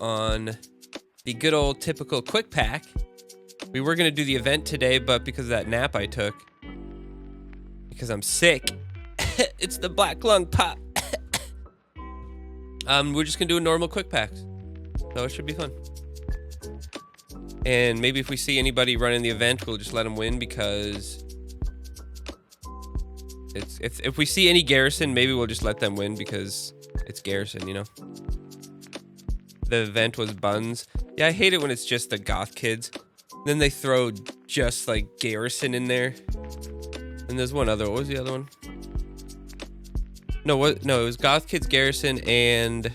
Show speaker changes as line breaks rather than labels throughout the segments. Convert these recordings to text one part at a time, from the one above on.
on the good old typical quick pack. We were going to do the event today, but because of that nap I took, because I'm sick, it's the black lung pop. We're just going to do a normal quick packs. So it should be fun. And maybe if we see anybody running the event, we'll just let them win, because if we see any Garrison, maybe we'll just let them win because it's Garrison, you know? The event was buns. Yeah, I hate it when it's just the goth kids. Then they throw just like Garrison in there. And there's one other. What was the other one? No, it was goth kids, Garrison, and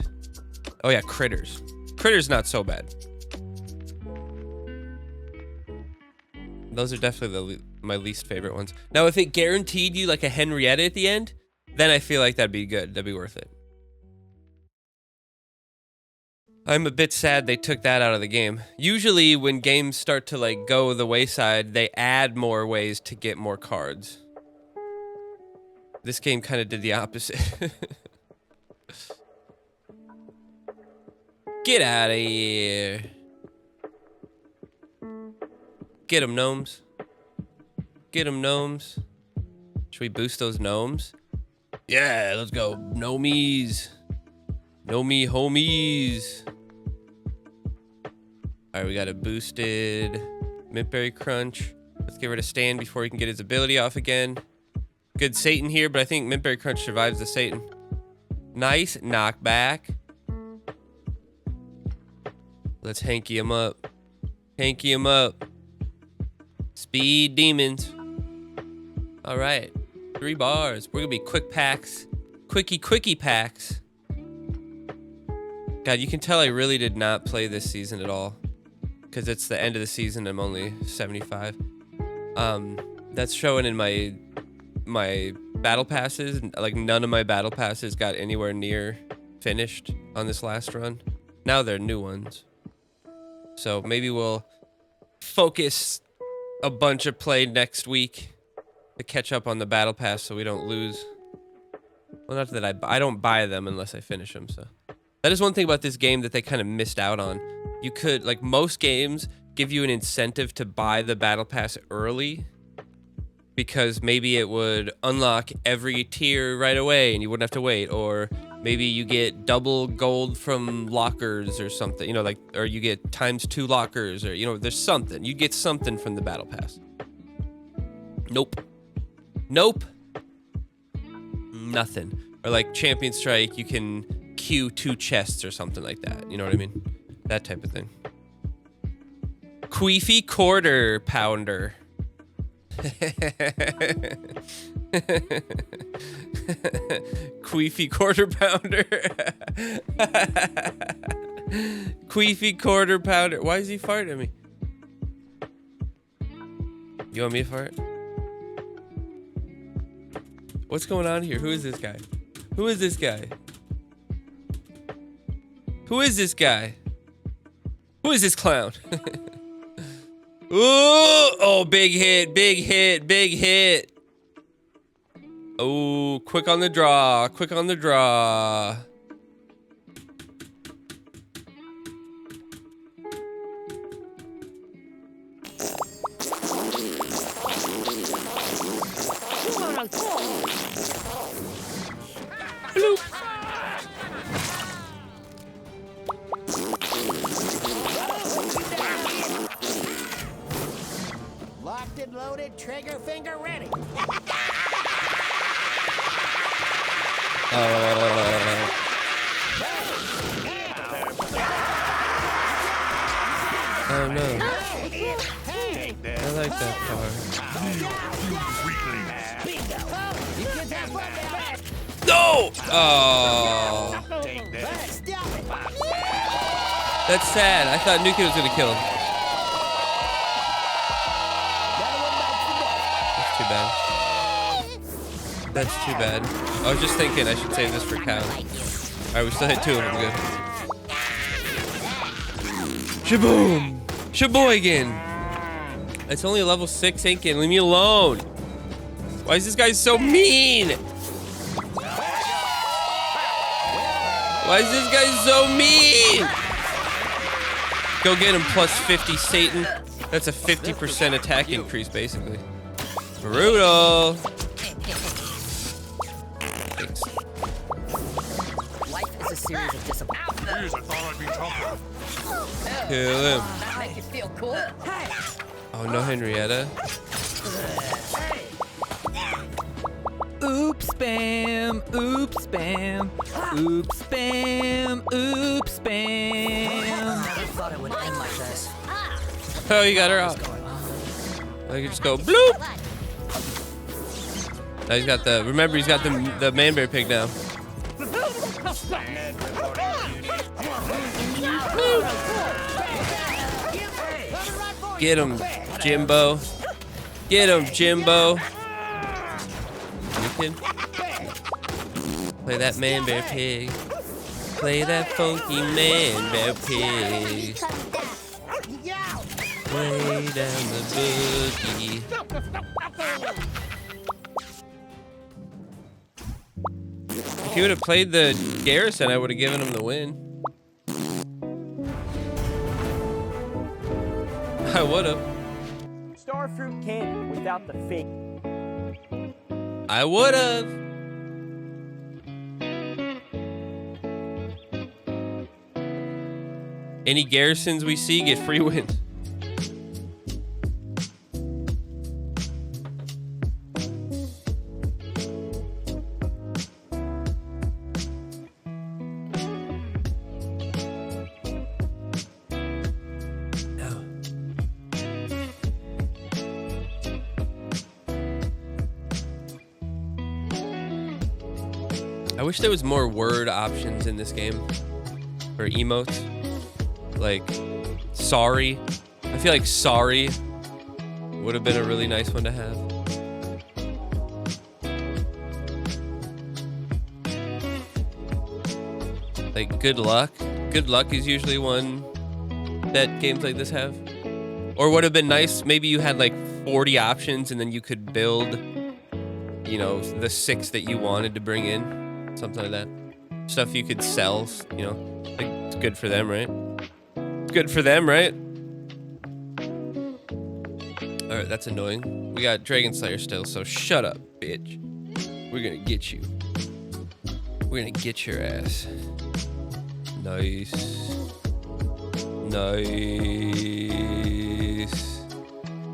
oh yeah, Critters. Critters not so bad. Those are definitely my least favorite ones. Now, if it guaranteed you like a Henrietta at the end, then I feel like that'd be good. That'd be worth it. I'm a bit sad they took that out of the game. Usually when games start to like go the wayside, they add more ways to get more cards. This game kind of did the opposite. Get out of here. Get them, gnomes. Get them, gnomes. Should we boost those gnomes? Yeah, let's go. Gnomies. Gnomie homies. All right, we got a boosted Mintberry Crunch. Let's get rid of Stan before he can get his ability off again. Good Satan here, but I think Mintberry Crunch survives the Satan. Nice knockback. Let's hanky him up. Hanky him up. Speed demons. All right, 3 bars. We're gonna be quick packs. Quickie packs. God, you can tell I really did not play this season at all, because it's the end of the season. I'm only 75. That's showing in my battle passes. Like, none of my battle passes got anywhere near finished on this last run. Now they're new ones. So maybe we'll focus a bunch of play next week to catch up on the battle pass so we don't lose. Well, not that I don't buy them unless I finish them, so. That is one thing about this game that they kind of missed out on. You could, like, most games give you an incentive to buy the battle pass early, because maybe it would unlock every tier right away and you wouldn't have to wait, or maybe you get double gold from lockers or something, you know, like, or you get ×2 lockers, or, you know, there's something. You get something from the battle pass. Nope. Nope. Nothing. Or like Champion Strike, you can queue 2 chests or something like that. You know what I mean? That type of thing. Queefy Quarter Pounder. Queefy Quarter Pounder. Queefy Quarter Pounder. Why is he farting at me? You want me to fart? What's going on here? Who is this guy? Who is this guy? Who is this guy? Who is this clown? Ooh, oh, big hit, big hit, big hit. Oh, quick on the draw, quick on the draw. Bloop.
Locked and loaded, trigger finger ready.
Oh no. I like that part. No! Oh. That's sad. I thought Nuki was gonna kill him. That's too bad. That's too bad. I was just thinking I should save this for Cow. Alright, we still hit 2 of them. Good. Shaboom! Sheboygan! It's only a level 6 Incan. Leave me alone. Why is this guy so mean? Why is this guy so mean? Go get him plus 50, Satan. That's a 50% attack increase, basically. Brutal. Thanks.
Life is a series of disappointments.
Jeez, I thought I'd be tougher.
Kill him.
That make you feel cool?
Oh, no Henrietta.
Oops spam, oops spam, oops spam, oops spam.
Never thought it would end like this.
Oh, you got her out. I can just go bloop. Now he's got the. Remember, he's got the manberry pig now. Get him, Jimbo. Get him, Jimbo. You can play that manbear pig. Play that funky manbear pig. Way down the boogie. If he would have played the Garrison, I would have given him the win. I would have.
Starfruit candy without the fake.
I would have. Any Garrisons we see get free wins. I wish there was more word options in this game for emotes. Like, sorry. I feel like sorry would have been a really nice one to have. Like, good luck. Good luck is usually one that games like this have. Or would have been nice, maybe you had like 40 options and then you could build, you know, the 6 that you wanted to bring in. Something like that. Stuff you could sell, you know. Like, it's good for them, right? It's good for them, right? Alright, that's annoying. We got Dragon Slayer still, so shut up, bitch. We're gonna get you. We're gonna get your ass. Nice. Nice.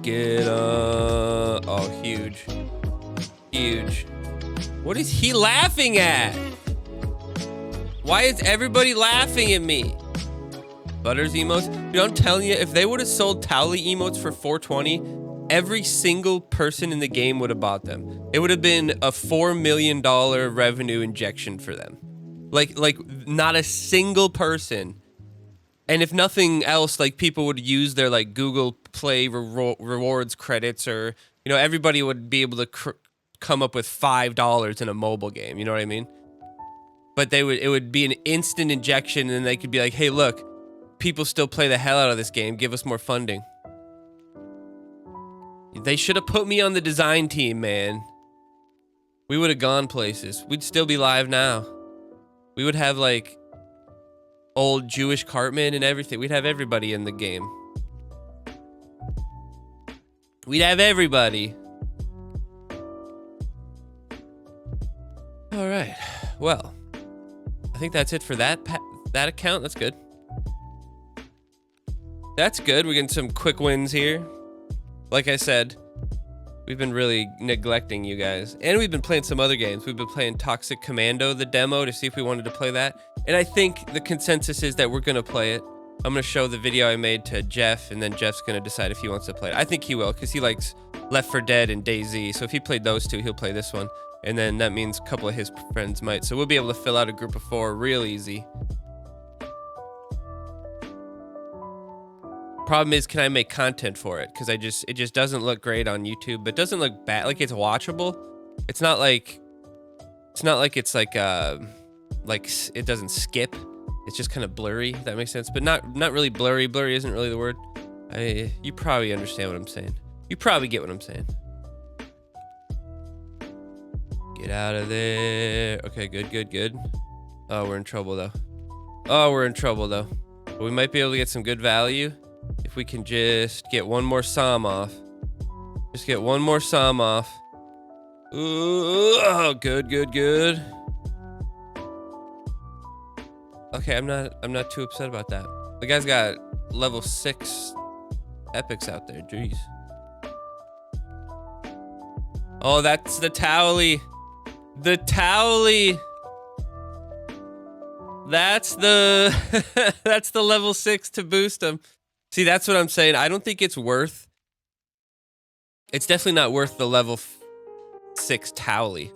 Get oh, huge. Huge. What is he laughing at? Why is everybody laughing at me? Butters emotes? Dude, I'm telling you, if they would have sold Towley emotes for $420, every single person in the game would have bought them. It would have been a $4 million revenue injection for them. Like not a single person. And if nothing else, like people would use their like Google Play rewards credits, or, you know, everybody would be able to come up with $5 in a mobile game, you know what I mean? But it would be an instant injection, and then they could be like, hey, look, people still play the hell out of this game, give us more funding. They should have put me on the design team, man. We would have gone places. We'd still be live now. We would have like old Jewish Cartman and everything. We'd have everybody in the game. We'd have everybody. All right, well, I think that's it for that account. That's good. That's good. We're getting some quick wins here. Like I said, we've been really neglecting you guys, and we've been playing some other games. We've been playing Toxic Commando, the demo, to see if we wanted to play that. And I think the consensus is that we're gonna play it. I'm gonna show the video I made to Jeff, and then Jeff's gonna decide if he wants to play it. I think he will, because he likes Left 4 Dead and DayZ. So if he played those two, he'll play this one. And then that means a couple of his friends might. So we'll be able to fill out a group of 4 real easy. Problem is, can I make content for it? Because it just doesn't look great on YouTube, but it doesn't look bad. Like, it's watchable. It's not like it's like it doesn't skip. It's just kind of blurry, if that makes sense. But not really blurry. Blurry isn't really the word. You probably understand what I'm saying. You probably get what I'm saying. Get out of there. Okay, good. Oh, we're in trouble though. But we might be able to get some good value if we can just get one more Psalm off. Just get one more Psalm off. Ooh, oh, good, good, good. Okay, I'm not too upset about that. The guy's got level 6 epics out there. Jeez. Oh, that's the Towley. The Towley. That's the that's the level 6 to boost him. See, that's what I'm saying. I don't think it's worth. It's definitely not worth the level 6 Towley.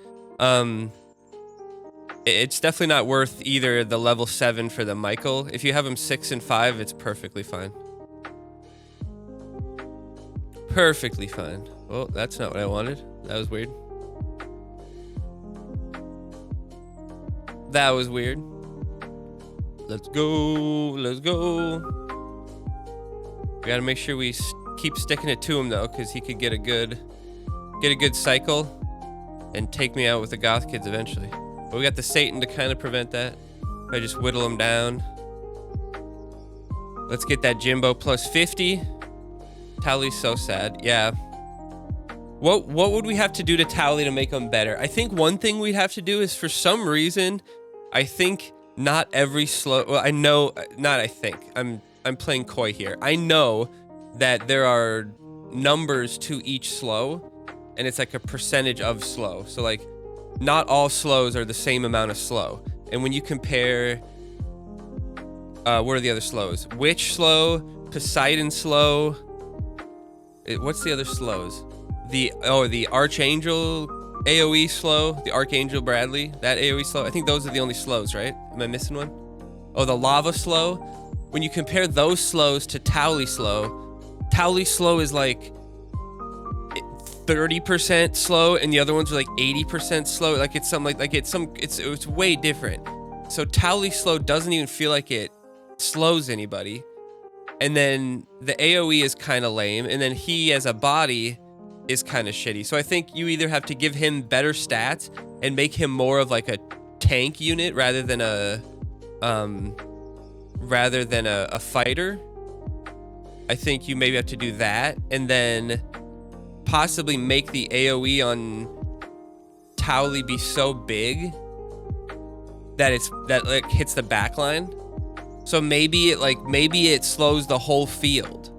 It's definitely not worth either the level 7 for the Michael. If you have him 6 and 5, it's perfectly fine. Perfectly fine. Oh, that's not what I wanted. That was weird. That was weird. Let's go. Let's go. We gotta make sure we keep sticking it to him though, because he could get a good cycle and take me out with the goth kids eventually. But we got the Satan to kind of prevent that. If I just whittle him down. Let's get that Jimbo plus 50. Towley's so sad. Yeah. What would we have to do to Towley to make him better? I think one thing we'd have to do is, for some reason, I think not every slow. Well, I know, not I think. I'm playing coy here. I know that there are numbers to each slow, and it's like a percentage of slow. So like, not all slows are the same amount of slow. And when you compare, what are the other slows? Witch slow, Poseidon slow. What's the other slows? The Archangel AoE slow, the Archangel Bradley, that AoE slow. I think those are the only slows, right? Am I missing one? Oh, the Lava slow. When you compare those slows to Towley slow is like 30% slow, and the other ones are like 80% slow. Like it's something like it's way different. So Towley slow doesn't even feel like it slows anybody. And then the AoE is kind of lame, and then he as a body is kind of shitty. So I think you either have to give him better stats and make him more of like a tank unit rather than a fighter. I think you maybe have to do that, and then possibly make the AoE on Towley be so big that it hits the backline. So maybe it slows the whole field.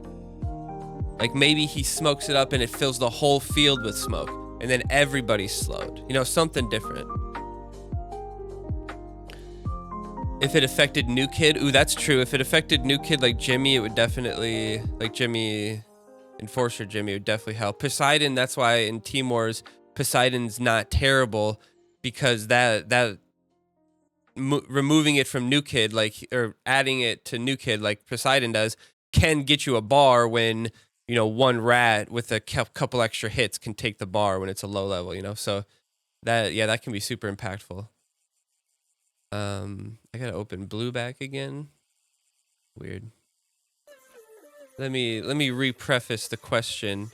Like maybe he smokes it up and it fills the whole field with smoke, and then everybody's slowed. You know, something different. If it affected New Kid, ooh, that's true. If it affected New Kid like Jimmy, it would definitely, like Jimmy, Enforcer Jimmy, would definitely help. Poseidon, that's why in Team Wars, Poseidon's not terrible, because removing it from New Kid, like, or adding it to New Kid like Poseidon does, can get you a bar when, you know, one rat with a couple extra hits can take the bar when it's a low level, you know? So that can be super impactful. I gotta open blue back again. Weird. Let me re-preface the question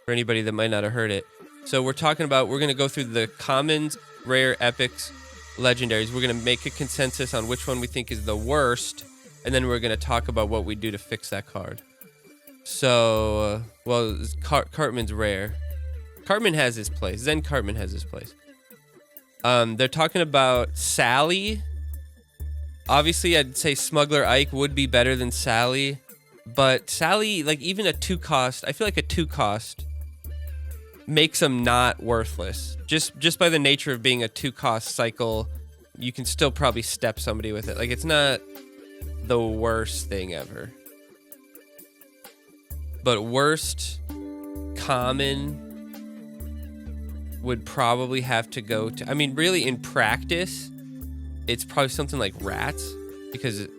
for anybody that might not have heard it. So we're gonna go through the commons, rare, epics, legendaries. We're gonna make a consensus on which one we think is the worst, and then we're gonna talk about what we do to fix that card. So, well, Cartman's rare. Cartman has his place. Zen Cartman has his place. They're talking about Sally. Obviously, I'd say Smuggler Ike would be better than Sally, but Sally, like even a 2-cost, I feel like a 2-cost makes them not worthless. Just by the nature of being a 2-cost cycle, you can still probably step somebody with it. Like it's not the worst thing ever. But worst common would probably have to go to, I mean, really in practice, it's probably something like Rats,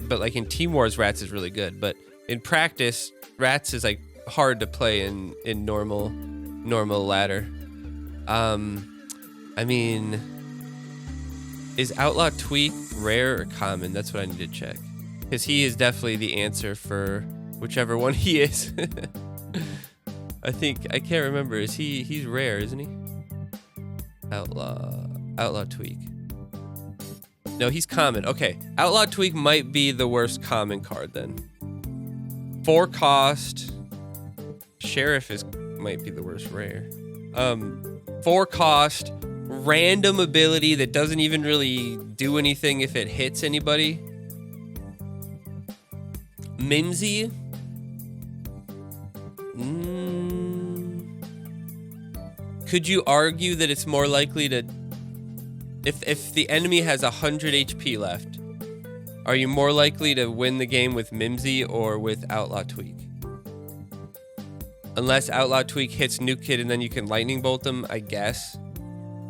but like in Team Wars, Rats is really good. But in practice, Rats is like hard to play in normal ladder. I mean, is Outlaw Tweak rare or common? That's what I need to check, because he is definitely the answer for whichever one he is. I can't remember. He's rare, isn't he? Outlaw Tweak. No, he's common. Okay, Outlaw Tweak might be the worst common card then. 4 cost. Sheriff might be the worst rare. 4 cost, random ability that doesn't even really do anything if it hits anybody. Mimsy. Could you argue that it's more likely to, if the enemy has 100 HP left, are you more likely to win the game with Mimsy or with Outlaw Tweak? Unless Outlaw Tweak hits Nuke Kid and then you can Lightning Bolt him, I guess.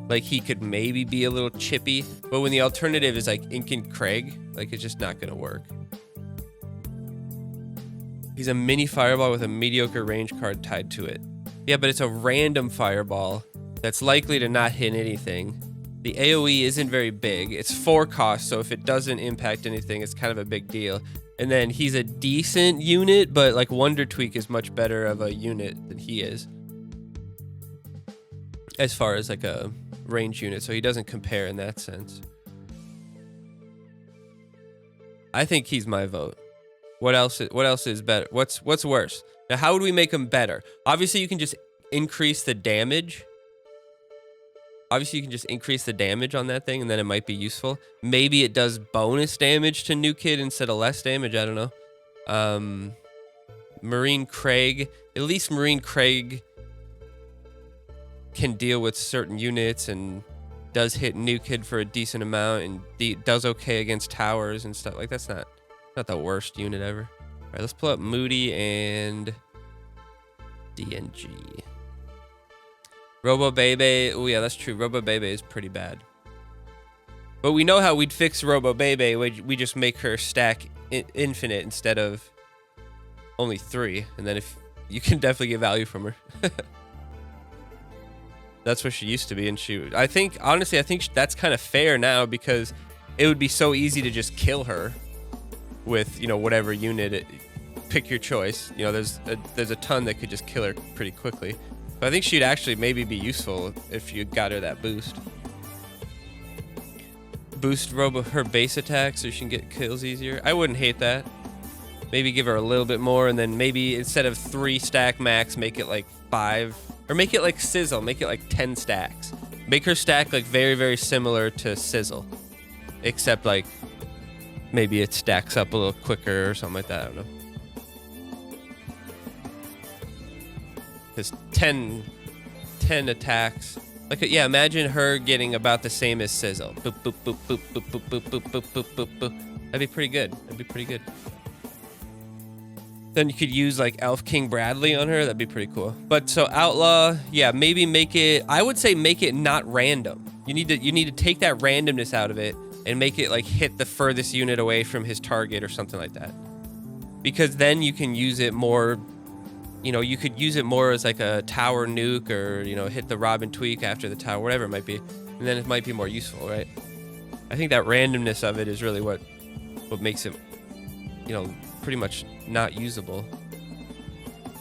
Like, he could maybe be a little chippy, but when the alternative is like Incan Craig, like, it's just not gonna work. He's a mini fireball with a mediocre range card tied to it. Yeah, but it's a random fireball that's likely to not hit anything. The AoE isn't very big. It's 4 cost, so if it doesn't impact anything, it's kind of a big deal. And then he's a decent unit, but like Wonder Tweak is much better of a unit than he is. As far as like a range unit, so he doesn't compare in that sense. I think he's my vote. What else is better? What's worse? Now, how would we make him better? Obviously, you can just increase the damage. Obviously, you can just increase the damage on that thing, and then it might be useful. Maybe it does bonus damage to New Kid instead of less damage. I don't know. Marine Craig. At least Marine Craig can deal with certain units and does hit New Kid for a decent amount and does okay against towers and stuff. Like, that's not the worst unit ever. All right, let's pull up Moody and DNG. Robo Bebe. Oh yeah, that's true. Robo Bebe is pretty bad. But we know how we'd fix Robo Bebe. We just make her stack infinite instead of only 3, and then if you can definitely get value from her. That's what she used to be, and I think honestly, that's kind of fair now because it would be so easy to just kill her with, you know, whatever unit. Pick your choice. You know, there's a ton that could just kill her pretty quickly. But I think she'd actually maybe be useful if you got her that boost. Boost her base attack so she can get kills easier. I wouldn't hate that. Maybe give her a little bit more, and then maybe instead of 3 stack max, make it like 5, or make it like Sizzle, make it like 10 stacks. Make her stack like very, very similar to Sizzle, except like maybe it stacks up a little quicker or something like that. I don't know. Because 10 attacks. Like, yeah, imagine her getting about the same as Sizzle. Boop, boop, boop, boop, boop, boop, boop, boop, boop, boop, boop, boop. That'd be pretty good. That'd be pretty good. Then you could use like Elf King Bradley on her. That'd be pretty cool. But so Outlaw, yeah, maybe make it, I would say make it not random. You need to take that randomness out of it and make it like hit the furthest unit away from his target or something like that. Because then you can use it more, you know, you could use it more as like a tower nuke, or, you know, hit the Robin Tweak after the tower, whatever it might be. And then it might be more useful, right? I think that randomness of it is really what makes it, you know, pretty much not usable.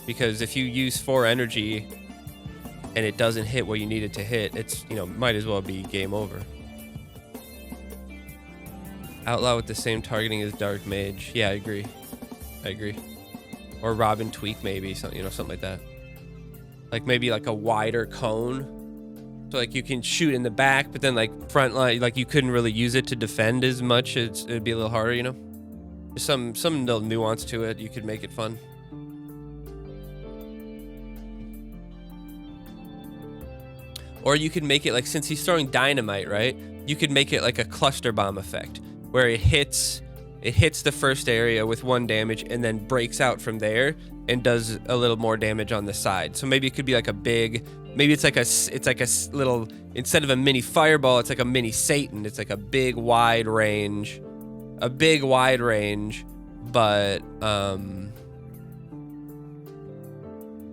Because if you use 4 energy and it doesn't hit what you need it to hit, it's, you know, might as well be game over. Outlaw with the same targeting as Dark Mage. Yeah, I agree. Or Robin Tweak, maybe, something, you know, something like that. Like maybe like a wider cone, so like you can shoot in the back, but then like front line, like you couldn't really use it to defend as much. It'd be a little harder, you know. There's some little nuance to it. You could make it fun. Or you could make it like, since he's throwing dynamite, right? You could make it like a cluster bomb effect, where it hits the first area with 1 damage and then breaks out from there and does a little more damage on the side. So maybe it could be like a big, maybe it's like a little, instead of a mini fireball, it's like a mini Satan. It's like a big wide range, but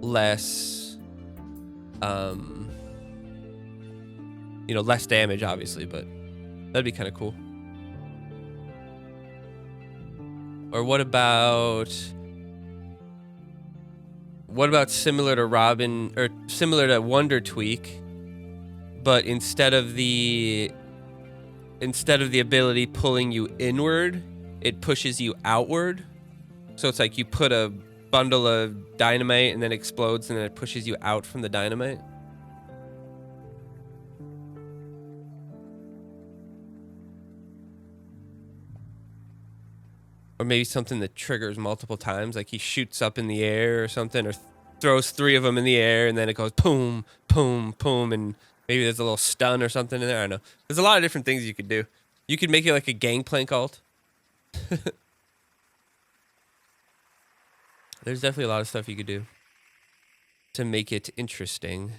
less, you know, less damage obviously, but that'd be kind of cool. Or what about similar to Robin, or similar to Wonder Tweak, but instead of the instead of the ability pulling you inward, it pushes you outward. So it's like you put a bundle of dynamite and then explodes and then it pushes you out from the dynamite. Or maybe something that triggers multiple times, like he shoots up in the air or something, or throws 3 of them in the air and then it goes boom, boom, boom, and maybe there's a little stun or something in there. I don't know. There's a lot of different things you could do. You could make it like a gangplank ult. There's definitely a lot of stuff you could do to make it interesting.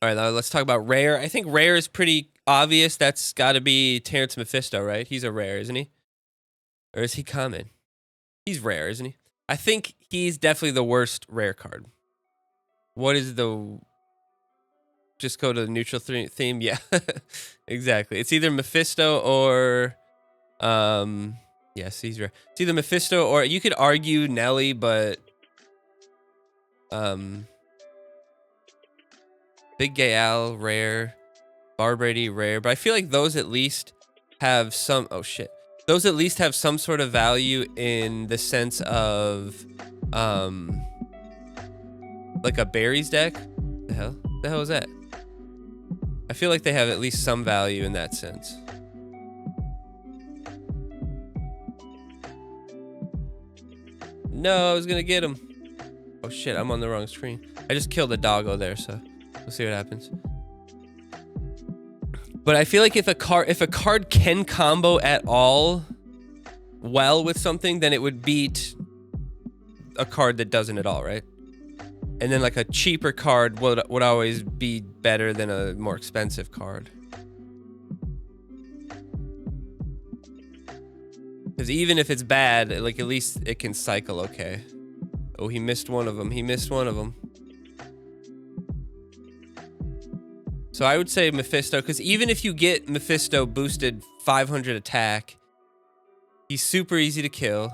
All right, now let's talk about rare. I think rare is pretty obvious. That's got to be Terrence Mephisto, right? He's a rare, isn't he? Or is he common? He's rare, isn't he? I think he's definitely the worst rare card. What is the... Just go to the neutral theme? Yeah, exactly. It's either Mephisto or... Yes, he's rare. It's either Mephisto or... You could argue Nelly, but... Big Gay Al, rare. Barbrady, rare. But I feel like those at least have some... Oh, shit. Those at least have some sort of value in the sense of... like a berries deck? The hell is that? I feel like they have at least some value in that sense. No, I was gonna get him. Oh shit, I'm on the wrong screen. I just killed a doggo there, so we'll see what happens. But I feel like if a card can combo at all well with something, then it would beat a card that doesn't at all, right? And then like a cheaper card would always be better than a more expensive card. Because even if it's bad, like at least it can cycle okay. Oh, he missed one of them. He missed one of them. So I would say Mephisto, because even if you get Mephisto boosted 500 attack, he's super easy to kill.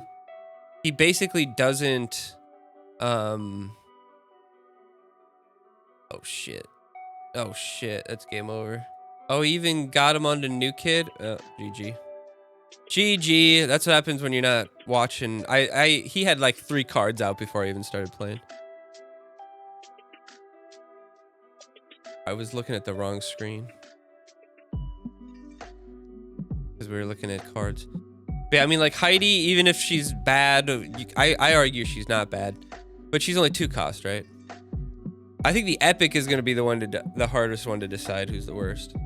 He basically doesn't... Oh shit. Oh shit, that's game over. Oh, he even got him onto New Kid? Oh, GG. GG, that's what happens when you're not watching. He had like 3 cards out before I even started playing. I was looking at the wrong screen. Because we were looking at cards. But yeah, I mean, like Heidi, even if she's bad, I argue she's not bad. But she's only 2 cost, right? I think the Epic is going to be the hardest one to decide who's the worst.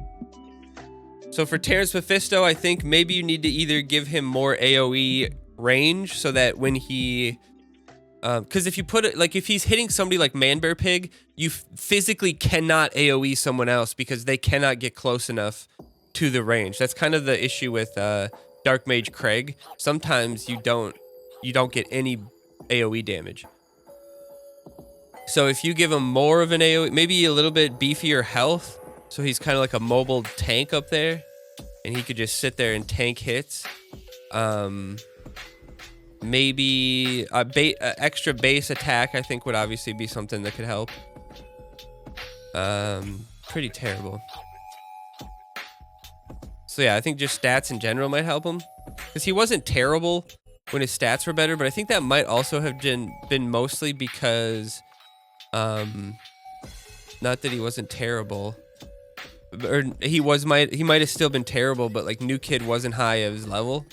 So for Terrence Mephisto, I think maybe you need to either give him more AoE range so that when he... Because if you put it... Like, if he's hitting somebody like Man-Bear Pig, you physically cannot AoE someone else because they cannot get close enough to the range. That's kind of the issue with Dark Mage Craig. Sometimes you don't get any AoE damage. So if you give him more of an AoE, maybe a little bit beefier health, so he's kind of like a mobile tank up there, and he could just sit there and tank hits. Maybe extra base attack, I think, would obviously be something that could help. Pretty terrible. So yeah, I think just stats in general might help him, because he wasn't terrible when his stats were better, but I think that might also have been mostly because... not that he wasn't terrible, or he might have still been terrible, but like New Kid wasn't high of his level.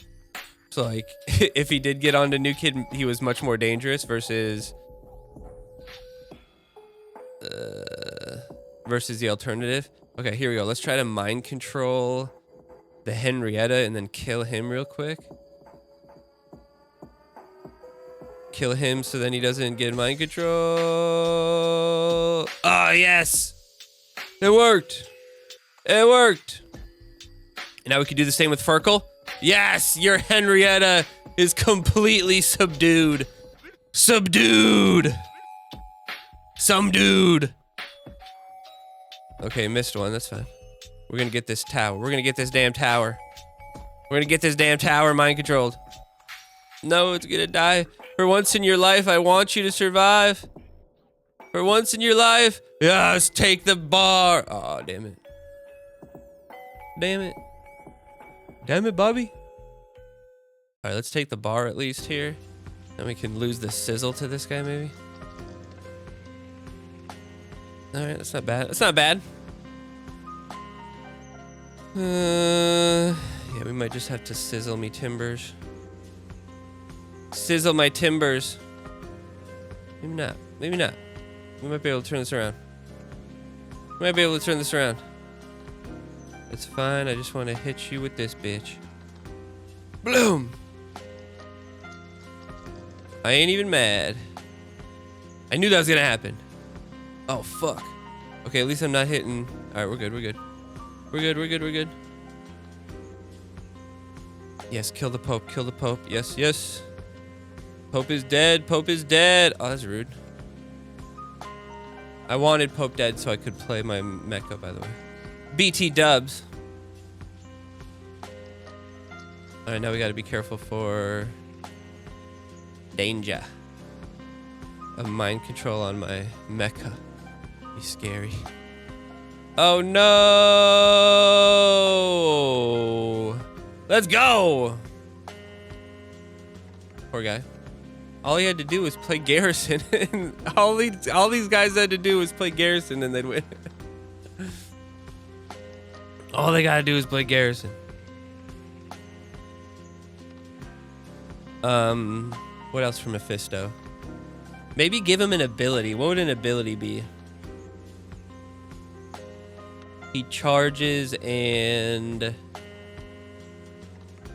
So like if he did get onto New Kid, he was much more dangerous versus the alternative. Okay, here we go. Let's try to mind control the Henrietta and then kill him real quick. Kill him so then he doesn't get mind control. Oh, yes. It worked. It worked. And now we can do the same with Furkel. Yes, your Henrietta is completely subdued. Subdued. Some dude. Okay, missed one. That's fine. We're going to get this tower. We're going to get this damn tower. We're going to get this damn tower mind controlled. No, it's going to die. For once in your life, I want you to survive. For once in your life, yes, take the bar. Oh, damn it. Damn it. Damn it, Bobby. All right, let's take the bar at least here. Then we can lose the sizzle to this guy, maybe. All right, that's not bad. That's not bad. Yeah, we might just have to sizzle me timbers. Sizzle my timbers. Maybe not. Maybe not. We might be able to turn this around. We might be able to turn this around. It's fine. I just want to hit you with this bitch. Bloom. I ain't even mad. I knew that was gonna happen. Oh fuck. Okay, at least I'm not hitting. All right, we're good. We're good. We're good. We're good. We're good. Yes, kill the Pope. Kill the Pope. Yes, yes. Pope is dead. Pope is dead. Oh, that's rude. I wanted Pope dead so I could play my mecha, by the way. BT dubs. All right, now we got to be careful for danger of mind control on my mecha. Be scary. Oh no! Let's go! Poor guy. All he had to do was play Garrison. all these guys had to do was play Garrison and they'd win. All they gotta do is play Garrison. What else from Mephisto? Maybe give him an ability. What would an ability be? He charges and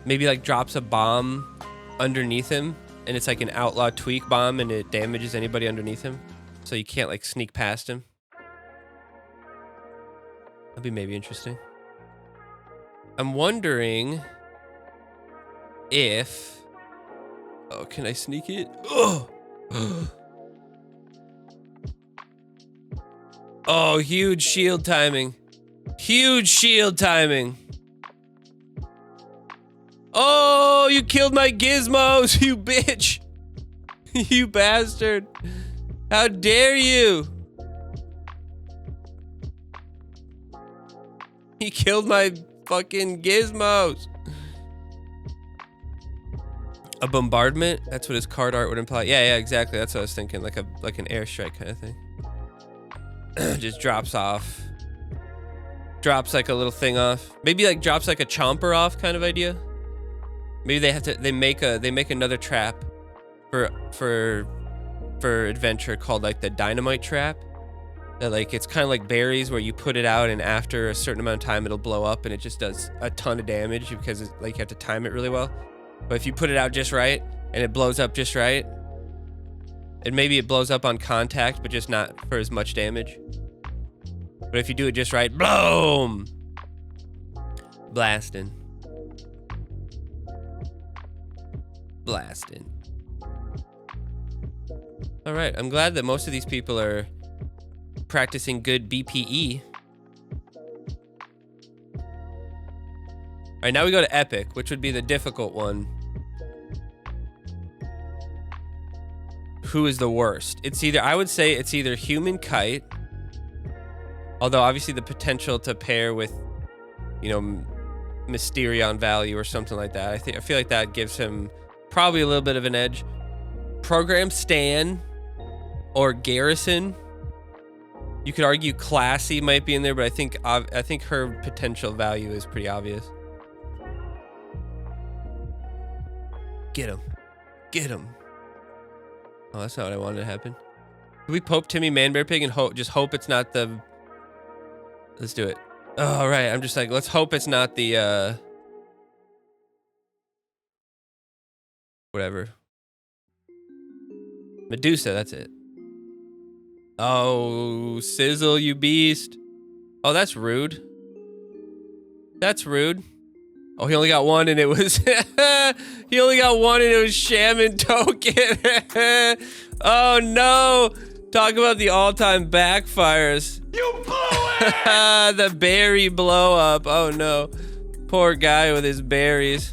maybe like drops a bomb underneath him, and it's like an outlaw tweak bomb and it damages anybody underneath him, so you can't like sneak past him. That'd be maybe interesting. I'm wondering if... Oh, can I sneak it? Oh! Oh, huge shield timing. Huge shield timing. Oh, you killed my gizmos, you bitch. You bastard. How dare you? He killed my fucking gizmos. A bombardment? That's what his card art would imply. Yeah, yeah, exactly. That's what I was thinking. Like an airstrike kind of thing. Just drops off. Drops like a little thing off. Maybe like drops like a chomper off kind of idea. Maybe they make another trap for adventure called like the dynamite trap. That like it's kind of like berries where you put it out and after a certain amount of time it'll blow up and it just does a ton of damage because it's, like you have to time it really well. But if you put it out just right and it blows up just right, and maybe it blows up on contact but just not for as much damage. But if you do it just right, boom! Blasting. Blasting. All right, I'm glad that most of these people are practicing good BPE. All right, now we go to Epic, which would be the difficult one. Who is the worst? It's either, I would say it's either Human Kite, although obviously the potential to pair with, you know, Mysterion value or something like that. I feel like that gives him probably a little bit of an edge. Program Stan or Garrison. You could argue Classy might be in there, but I think her potential value is pretty obvious. Get him. Get him. Oh, that's not what I wanted to happen. Can we Pope Timmy Manbear Pig and just hope it's not the... Let's do it. Oh, right. I'm just like, let's hope it's not the, whatever. Medusa, that's it. Oh, Sizzle, you beast. Oh, that's rude. That's rude. Oh, he only got one and it was... he only got one and it was Shaman Token. Oh, no. Talk about the all-time backfires. You blew it! The berry blow up. Oh, no. Poor guy with his berries.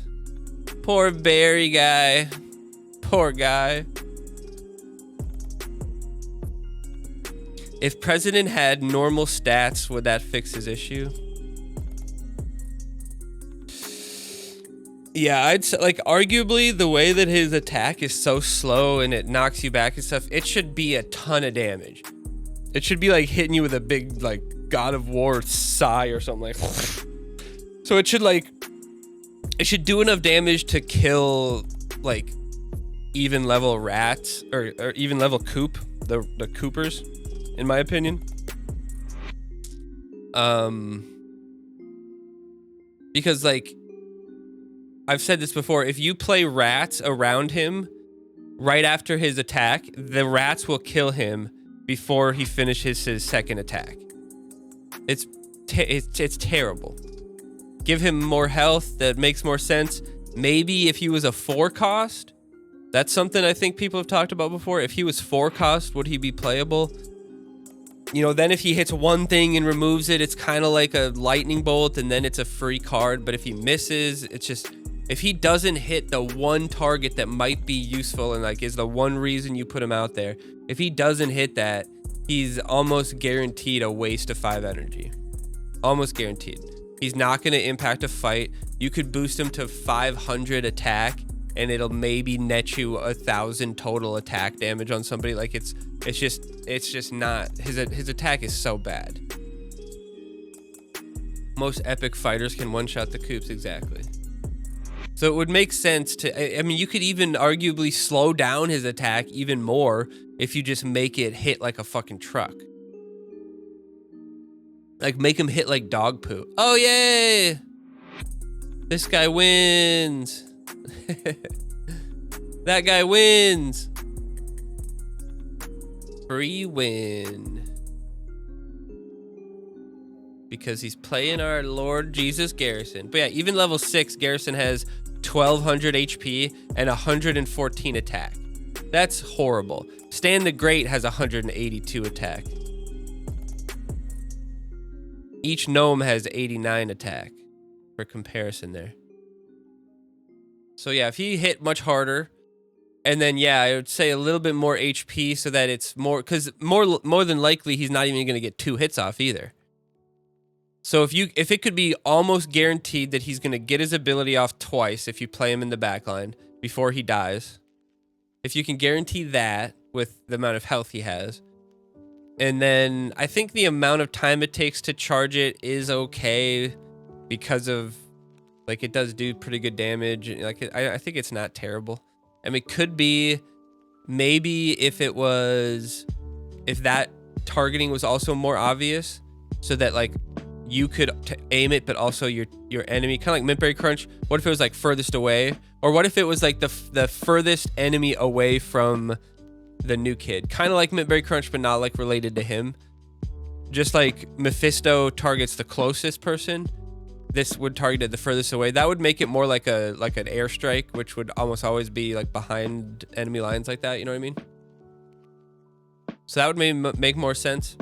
Poor berry guy. Poor guy. If President had normal stats, would that fix his issue? Yeah, I'd say, like, arguably the way that his attack is so slow and it knocks you back and stuff, it should be a ton of damage. It should be like hitting you with a big, like, God of War sigh or something like. So it should, like, it should do enough damage to kill, like, even level rats or even level coop, the coopers, in my opinion. Because, like, I've said this before, if you play rats around him right after his attack, the rats will kill him before he finishes his second attack. It's terrible. Give him more health. That makes more sense. Maybe if he was a 4 cost, that's something I think people have talked about before. If he was 4 cost, would he be playable? You know, then if he hits one thing and removes it, it's kind of like a lightning bolt, and then it's a free card. But if he misses, it's just, if he doesn't hit the one target that might be useful and, like, is the one reason you put him out there, if he doesn't hit that, he's almost guaranteed a waste of 5 energy. Almost guaranteed. He's not going to impact a fight. You could boost him to 500 attack, and it'll maybe net you 1,000 total attack damage on somebody. Like, it's just not, his attack is so bad. Most epic fighters can one-shot the coops, exactly. So it would make sense to, I mean, you could even arguably slow down his attack even more if you just make it hit like a fucking truck. Like, make him hit like dog poo. Oh, yay! This guy wins. That guy wins. Free win. Because he's playing our Lord Jesus Garrison. But yeah, even level 6, Garrison has 1,200 HP and 114 attack. That's horrible. Stan the Great has 182 attack. Each gnome has 89 attack, for comparison there. So yeah, if he hit much harder, and then yeah, I would say a little bit more HP so that it's more, because more than likely he's not even going to get 2 hits off either. So if it could be almost guaranteed that he's going to get his ability off twice if you play him in the backline before he dies, if you can guarantee that with the amount of health he has, and then I think the amount of time it takes to charge it is okay because of, like, it does do pretty good damage. Like, I think it's not terrible. I mean, it could be maybe if that targeting was also more obvious, so that, like, you could aim it, but also your enemy, kind of like Mintberry Crunch. What if it was like furthest away? Or what if it was like the furthest enemy away from the new kid? Kind of like Mintberry Crunch, but not like related to him. Just like Mephisto targets the closest person, this would target it the furthest away. That would make it more like an airstrike, which would almost always be like behind enemy lines like that. You know what I mean? So that would maybe make more sense.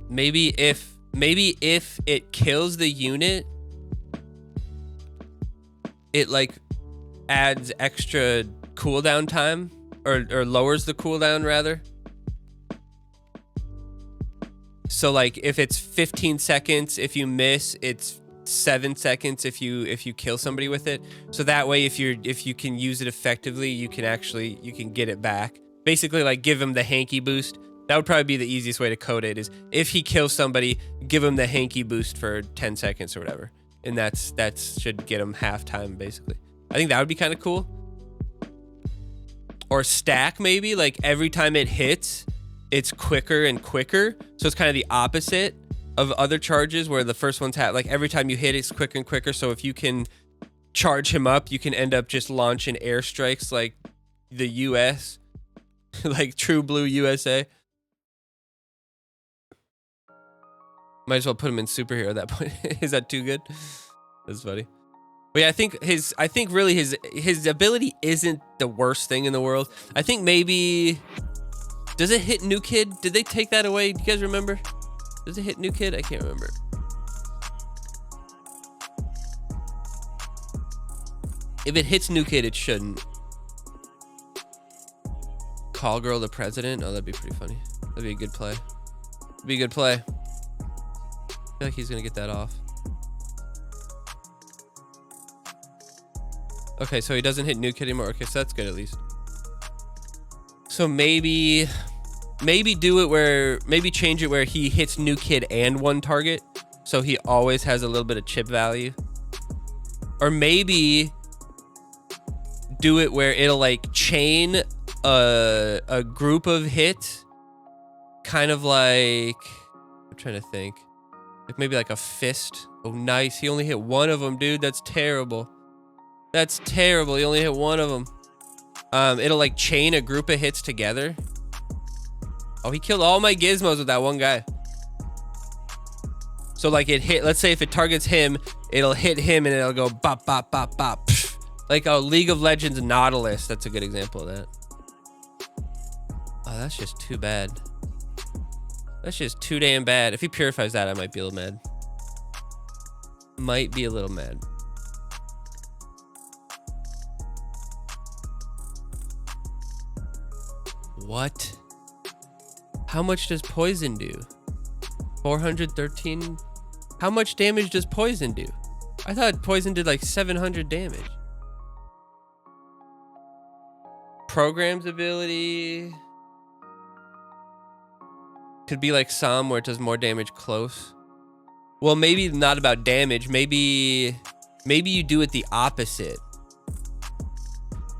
Maybe if it kills the unit, it like adds extra cooldown time, or lowers the cooldown rather. So like if it's 15 seconds if you miss, it's 7 seconds if you kill somebody with it. So that way if you can use it effectively, you can get it back. Basically, like, give him the hanky boost. That would probably be the easiest way to code it, is if he kills somebody, give him the hanky boost for 10 seconds or whatever. And that should get him half time, basically. I think that would be kind of cool. Or stack, maybe, like every time it hits, it's quicker and quicker. So it's kind of the opposite of other charges where the first ones have, like, every time you hit, it's quicker and quicker. So if you can charge him up, you can end up just launching airstrikes like the US, like True Blue USA. Might as well put him in superhero at that point. Is that too good? That's funny. But yeah, I think really his ability isn't the worst thing in the world. I think maybe, does it hit New Kid? Did they take that away? Do you guys remember? Does it hit New Kid? I can't remember. If it hits New Kid, it shouldn't. Call girl the president. Oh, that'd be pretty funny. That'd be a good play. That'd be a good play. I feel like he's gonna get that off. Okay, so he doesn't hit New Kid anymore. Okay, so that's good at least. So maybe do it where, maybe change it where he hits New Kid and one target, so he always has a little bit of chip value. Or maybe do it where it'll like chain a group of hits, kind of like, I'm trying to think, like maybe like a fist. Oh, nice. He only hit one of them, dude. That's terrible. That's terrible. He only hit one of them. It'll like chain a group of hits together. Oh, he killed all my gizmos with that one guy. So like it hit, let's say if it targets him, it'll hit him and it'll go bop, bop, bop, bop. Pff. Like a League of Legends Nautilus. That's a good example of that. Oh, that's just too bad. That's just too damn bad. If he purifies that, I might be a little mad. Might be a little mad. What? How much does poison do? 413? How much damage does poison do? I thought poison did like 700 damage. Program's ability could be like some where it does more damage close. Well, maybe not about damage. Maybe you do it the opposite.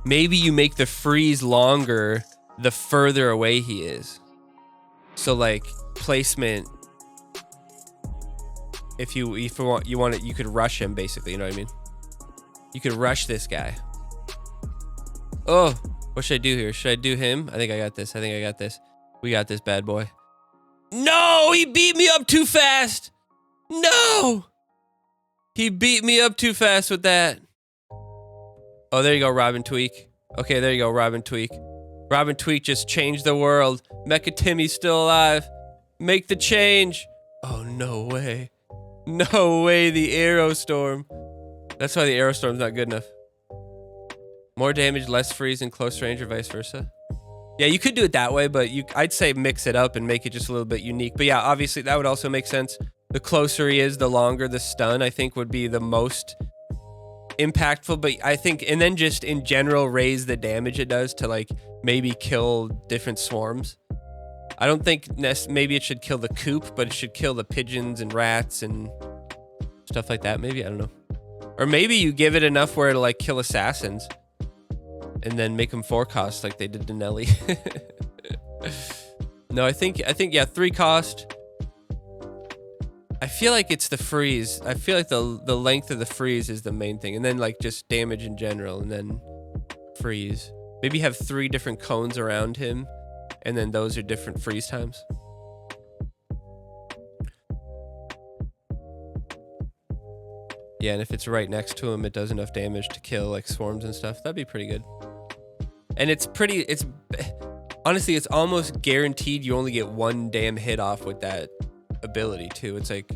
Maybe you make the freeze longer the further away he is. So like placement, if you want it, you could rush him basically, you know what I mean? You could rush this guy. Oh, what should I do here? Should I do him? I think I got this. I think I got this. We got this bad boy. No, he beat me up too fast. No, he beat me up too fast with that. Oh, there you go, Robin Tweak. Okay, there you go, Robin Tweak. Robin Tweak just changed the world. Mecha Timmy's still alive. Make the change. Oh, no way. No way, the Arrow Storm. That's why the Arrow Storm's not good enough. More damage, less freeze in close range, or vice versa. Yeah, you could do it that way, but I'd say mix it up and make it just a little bit unique. But yeah, obviously that would also make sense. The closer he is, the longer the stun, I think, would be the most impactful. But I think, and then just in general, raise the damage it does to like maybe kill different swarms. I don't think maybe it should kill the coop, but it should kill the pigeons and rats and stuff like that. Maybe, I don't know. Or maybe you give it enough where it'll like kill assassins and then make them 4 cost like they did to Nelly. No, I think yeah, 3 cost. I feel like it's the freeze. I feel like the length of the freeze is the main thing, and then like just damage in general, and then freeze. Maybe have 3 different cones around him, and then those are different freeze times. Yeah, and if it's right next to him, it does enough damage to kill like swarms and stuff. That'd be pretty good. And it's honestly, it's almost guaranteed you only get 1 damn hit off with that ability too. It's like,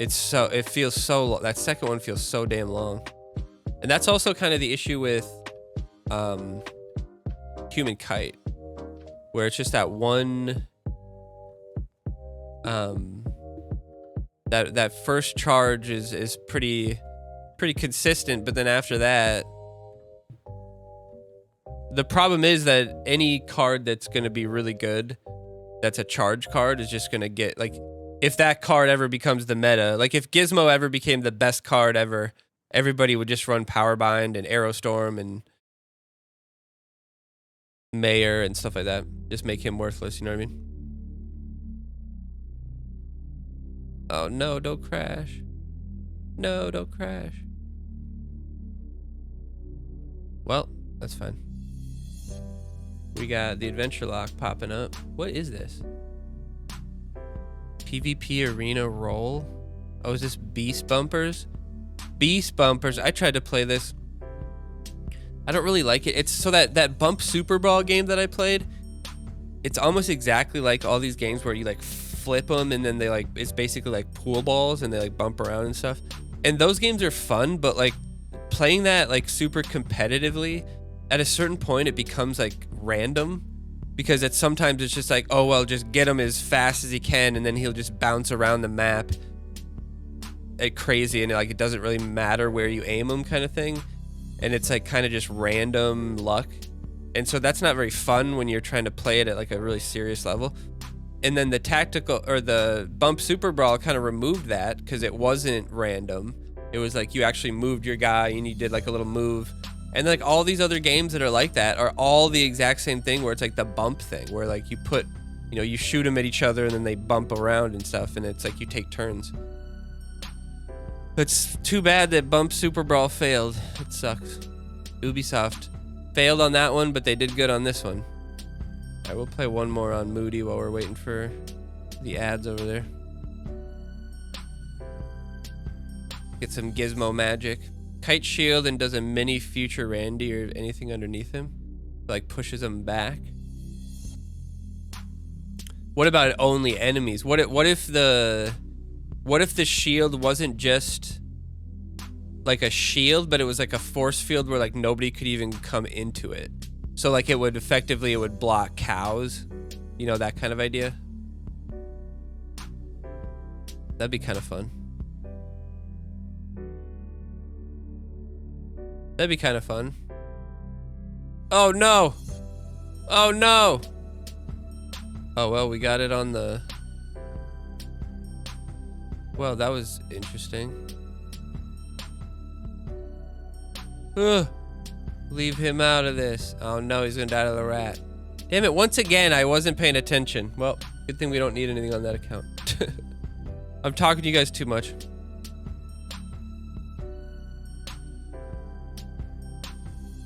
it feels so, that second one feels so damn long. And that's also kind of the issue with Human Kite, where it's just that one, that first charge is pretty consistent, but then after that, the problem is that any card that's going to be really good, that's a charge card, is just going to get, like, if that card ever becomes the meta, like if Gizmo ever became the best card ever, everybody would just run Powerbind and Arrow Storm and Mayor and stuff like that. Just make him worthless, you know what I mean? Oh no, don't crash. No, don't crash. Well, that's fine. We got the adventure lock popping up. What is this? PvP arena roll? Oh, is this beast bumpers? Beast bumpers. I tried to play this. I don't really like it. It's so that bump Super Brawl game that I played, it's almost exactly like all these games where you like flip them and then they like, it's basically like pool balls and they like bump around and stuff. And those games are fun, but like playing that like super competitively at a certain point it becomes like random, because sometimes it's just like, oh well, just get him as fast as he can, and then he'll just bounce around the map like crazy, and like it doesn't really matter where you aim him, kind of thing. And it's like kind of just random luck, and so that's not very fun when you're trying to play it at like a really serious level. And then the tactical, or the bump super brawl, kind of removed that because it wasn't random. It was like you actually moved your guy and you did like a little move. And like all these other games that are like that are all the exact same thing, where it's like the bump thing, where like you put, you know, you shoot them at each other and then they bump around and stuff, and it's like you take turns. It's too bad that Bump Super Brawl failed. It sucks. Ubisoft failed on that one, but they did good on this one. I will play one more on Moody while we're waiting for the ads over there. Get some gizmo magic. Kite shield and does a mini future Randy or anything underneath him. Like pushes him back. What about only enemies? What if the shield wasn't just like a shield, but it was like a force field where like nobody could even come into it? So like it would effectively, it would block cows, you know, that kind of idea. That'd be kind of fun. That'd be kind of fun. Oh no! Oh no! Oh well, we got it on the... Well, that was interesting. Ugh. Leave him out of this. Oh no, he's gonna die to the rat. Damn it, once again, I wasn't paying attention. Well, good thing we don't need anything on that account. I'm talking to you guys too much.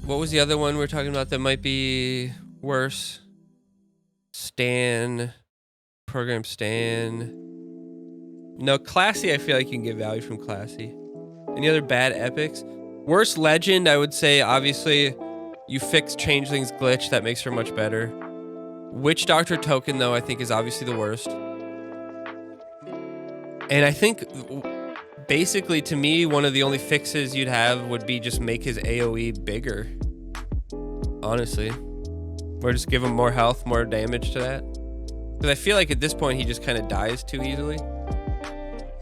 What was the other one we were talking about that might be worse? Stan. Program Stan. No, Classy, I feel like you can get value from Classy. Any other bad epics? Worst Legend, I would say, obviously, you fix Changeling's glitch. That makes her much better. Witch Doctor Token, though, I think is obviously the worst. And I think, basically, to me, one of the only fixes you'd have would be just make his AoE bigger. Honestly. Or just give him more health, more damage to that. Because I feel like at this point, he just kind of dies too easily.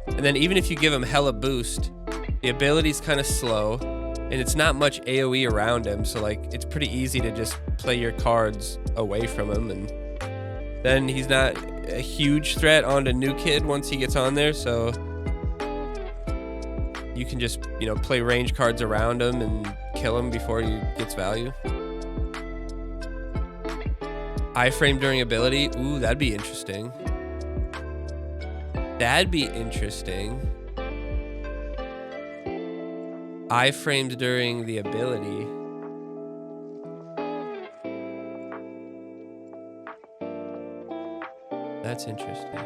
And then even if you give him hella boost, the ability's kind of slow, and it's not much AoE around him, so like it's pretty easy to just play your cards away from him, and then he's not a huge threat onto New Kid once he gets on there, so you can just, you know, play range cards around him and kill him before he gets value. Iframe during ability, ooh, that'd be interesting. That'd be interesting. Iframes during the ability. That's interesting.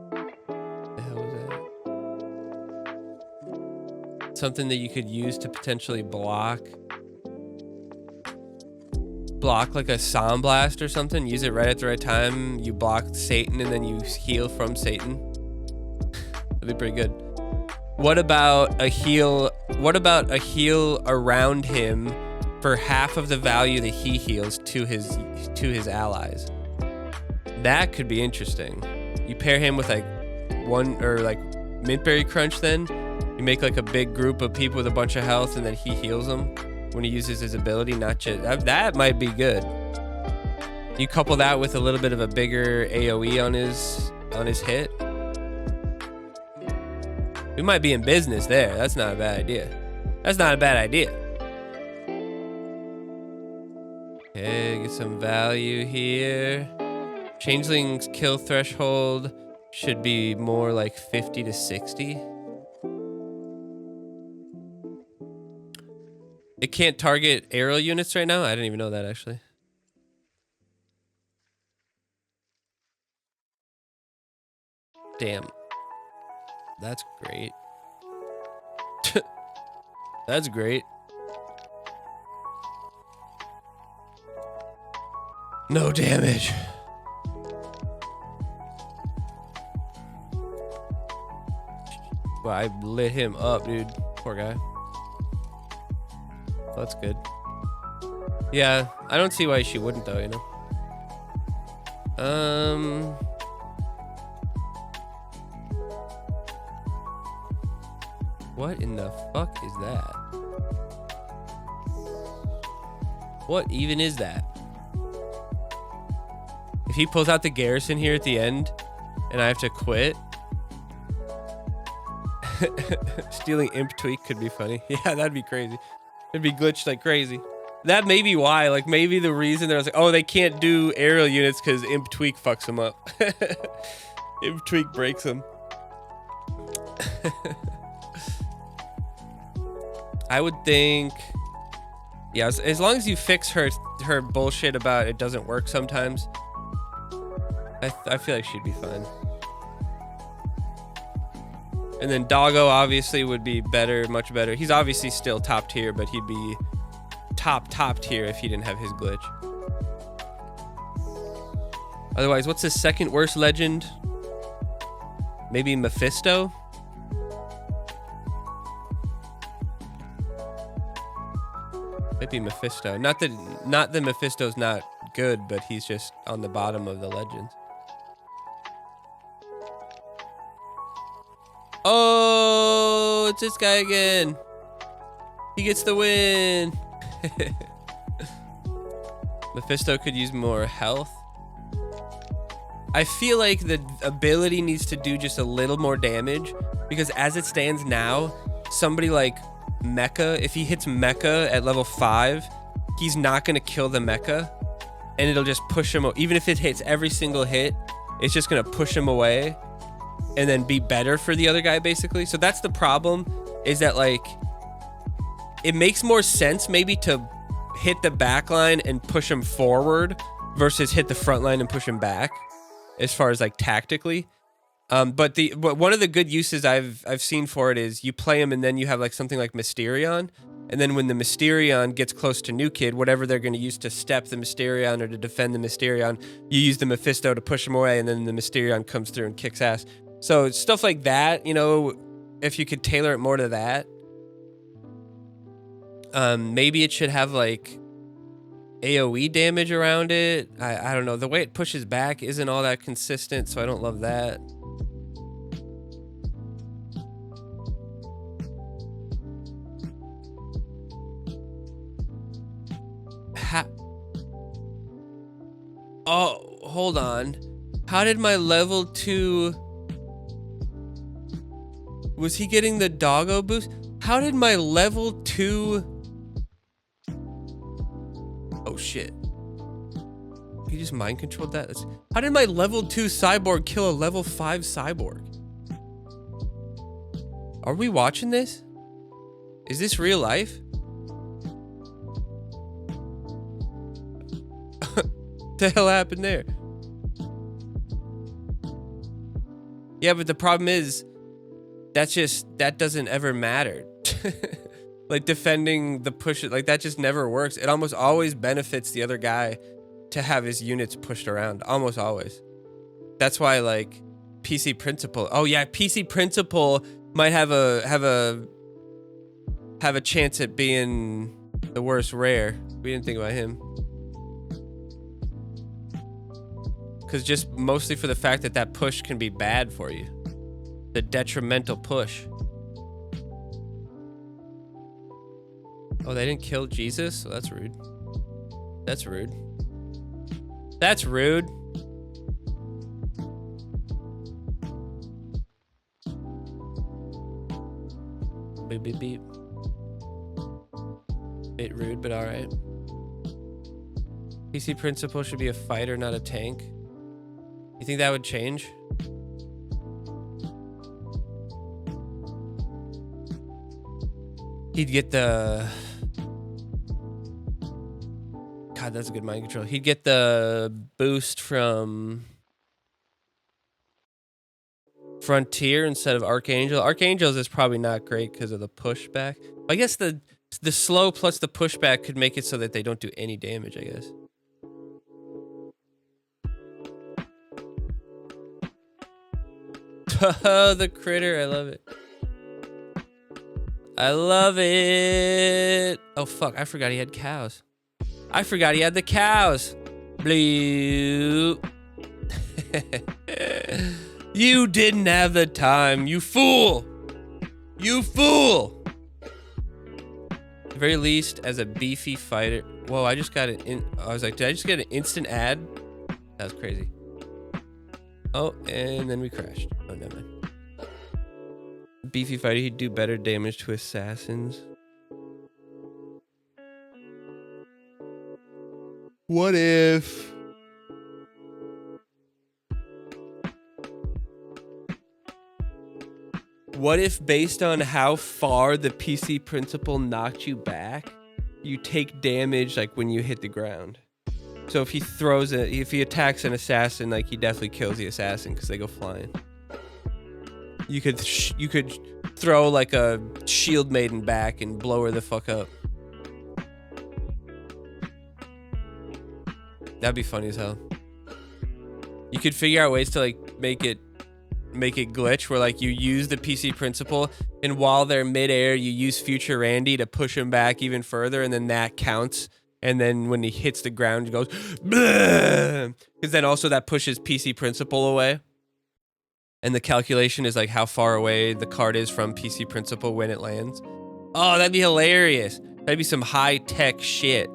What the hell was that? Something that you could use to potentially block like a Sound Blast or something. Use it right at the right time. You block Satan and then you heal from Satan. That'd be pretty good. What about a heal? What about a heal around him for half of the value that he heals to his allies? That could be interesting. You pair him with like one or like Mintberry Crunch. Then you make like a big group of people with a bunch of health, and then he heals them when he uses his ability. Not just that might be good. You couple that with a little bit of a bigger AoE on his hit. We might be in business there. That's not a bad idea. That's not a bad idea. Okay, get some value here. Changeling's kill threshold should be more like 50 to 60. It can't target aerial units right now? I didn't even know that, actually. Damn. That's great. That's great. No damage. Well, I lit him up, dude. Poor guy. that's good. Yeah, I don't see why she wouldn't though, you know. What in the fuck is that? What even is that? If he pulls out the Garrison here at the end and I have to quit. Stealing Imp Tweak could be funny. Yeah, that'd be crazy. It'd be glitched like crazy. That may be why. Like maybe the reason they're like, oh, they can't do aerial units because Imp Tweak fucks them up. Imp Tweak breaks them. I would think, yeah, as long as you fix her bullshit about it doesn't work sometimes, I feel like she'd be fine. And then Doggo obviously would be better, much better. He's obviously still top tier, but he'd be top tier if he didn't have his glitch. Otherwise, what's the second worst legend? Maybe Mephisto? Maybe Mephisto. Not that Mephisto's not good, but he's just on the bottom of the legends. Oh, it's this guy again. He gets the win. Mephisto could use more health. I feel like the ability needs to do just a little more damage because as it stands now, somebody like Mecha, if he hits Mecha at level 5, he's not going to kill the Mecha and it'll just push him. Even if it hits every single hit, it's just going to push him away and then be better for the other guy basically. So that's the problem, is that like it makes more sense maybe to hit the back line and push him forward versus hit the front line and push him back as far as like tactically. But one of the good uses I've seen for it is you play him and then you have like something like Mysterion, and then when the Mysterion gets close to New Kid, whatever they're going to use to step the Mysterion or to defend the Mysterion, you use the Mephisto to push him away, and then the Mysterion comes through and kicks ass. So stuff like that, you know, if you could tailor it more to that. Maybe it should have like AoE damage around it. I don't know. The way it pushes back isn't all that consistent, so I don't love that. Oh, hold on. How did my level 2... Was he getting the doggo boost? How did my level 2... Oh shit. He just mind controlled that? How did my level 2 cyborg kill a level 5 cyborg? Are we watching this? Is this real life? What the hell happened there? Yeah, but the problem is that doesn't ever matter. Like defending the push, like that just never works. It almost always benefits the other guy to have his units pushed around. Almost always. That's why like PC Principle. Oh yeah, PC Principle might have a chance at being the worst rare. We didn't think about him. Because just mostly for the fact that push can be bad for you. The detrimental push. Oh, they didn't kill Jesus? Oh, that's rude. That's rude. That's rude. Beep, beep, beep. Bit rude, but alright. PC Principle should be a fighter, not a tank. You think that would change? He'd get the... God, that's a good mind control. He'd get the boost from Frontier instead of Archangel. Archangel's is probably not great because of the pushback. I guess the slow plus the pushback could make it so that they don't do any damage, I guess. The critter, I love it. I love it. Oh, fuck. I forgot he had cows. I forgot he had the cows. Blue. You didn't have the time, you fool. You fool. At the very least, as a beefy fighter. Whoa, I just got an I was like, did I just get an instant ad? That was crazy. Oh, and then we crashed. Oh, never mind. Beefy fighter, he'd do better damage to assassins. What if... What if, based on how far the PC principle knocked you back, you take damage like when you hit the ground? So if he throws it, if he attacks an assassin, like he definitely kills the assassin because they go flying. You could throw like a shield maiden back and blow her the fuck up. That'd be funny as hell. You could figure out ways to like make it glitch where like you use the PC principle and while they're midair you use Future Randy to push him back even further and then that counts, and then when he hits the ground he goes because then also that pushes PC principle away, and the calculation is like how far away the card is from PC principle when it lands. Oh, that'd be hilarious. That'd be some high-tech shit.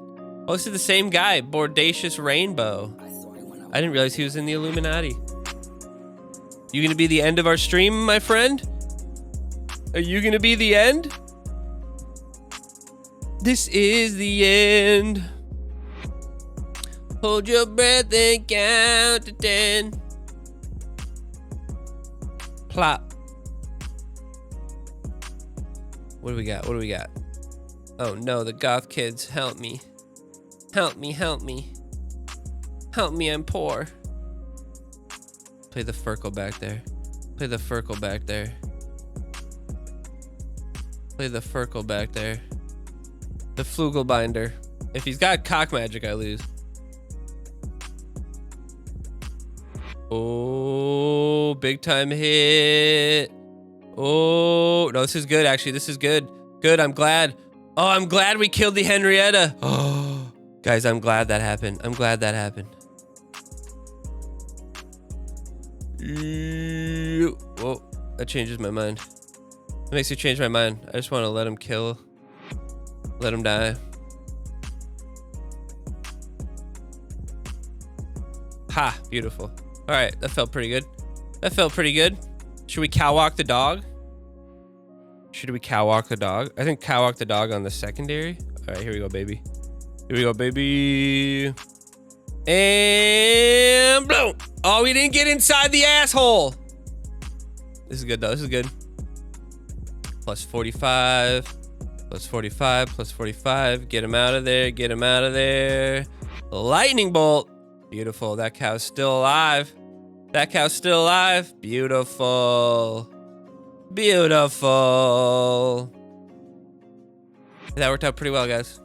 Oh, this is the same guy, Bordacious Rainbow. I didn't realize he was in the Illuminati. You gonna be the end of our stream, my friend? Are you gonna be the end? This is the end. Hold your breath and count to 10. Plop. What do we got? What do we got? Oh no, the goth kids, help me. Help me, help me. Help me, I'm poor. Play the Furkle back there. Play the Furkle back there. Play the Furkle back there. The Flugelbinder. If he's got cock magic, I lose. Oh, big time hit. Oh, no, this is good, actually. This is good. Good, I'm glad. Oh, I'm glad we killed the Henrietta. Oh, guys, I'm glad that happened. I'm glad that happened. Whoa, that changes my mind. It makes me change my mind. I just want to let him kill. Let him die. Ha, beautiful. All right, that felt pretty good. That felt pretty good. Should we cow walk the dog? Should we cow walk the dog? I think cow walk the dog on the secondary. All right, here we go, baby. Here we go, baby. And blow. Oh, we didn't get inside the asshole. This is good though. This is good. Plus 45. Plus 45. Plus 45. Get him out of there. Get him out of there. Lightning bolt. Beautiful. That cow's still alive. That cow's still alive. Beautiful. Beautiful. That worked out pretty well, guys.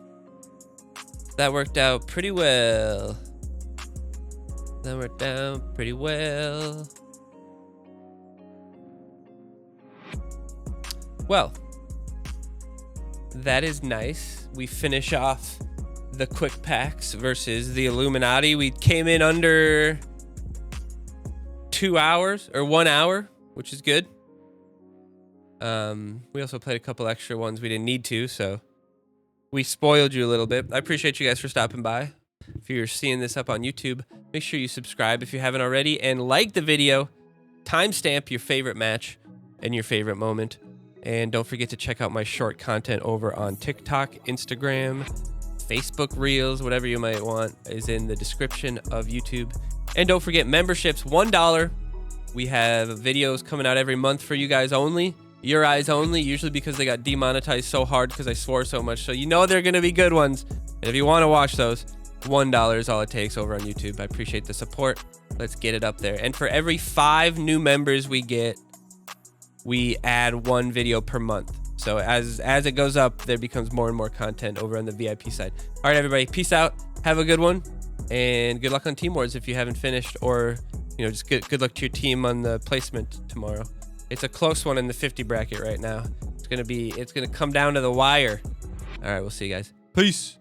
That worked out pretty well. That worked out pretty well. Well, that is nice. We finish off the quick packs versus the Illuminati. We came in under 2 hours or 1 hour, which is good. We also played a couple extra ones we didn't need to, so we spoiled you a little bit. I appreciate you guys for stopping by. If you're seeing this up on YouTube, make sure you subscribe if you haven't already and like the video. Timestamp your favorite match and your favorite moment. And don't forget to check out my short content over on TikTok, Instagram, Facebook Reels, whatever you might want is in the description of YouTube. And don't forget memberships, $1. We have videos coming out every month for you guys only. Your eyes only, usually because they got demonetized so hard because I swore so much. So you know they're going to be good ones. And if you want to watch those, $1 is all it takes over on YouTube. I appreciate the support. Let's get it up there. And for every 5 new members we get, we add 1 video per month. So as it goes up, there becomes more and more content over on the VIP side. All right, everybody, peace out. Have a good one. And good luck on Team Wars if you haven't finished, or just good luck to your team on the placement tomorrow. It's a close one in the 50 bracket right now. It's It's gonna come down to the wire. All right, we'll see you guys. Peace.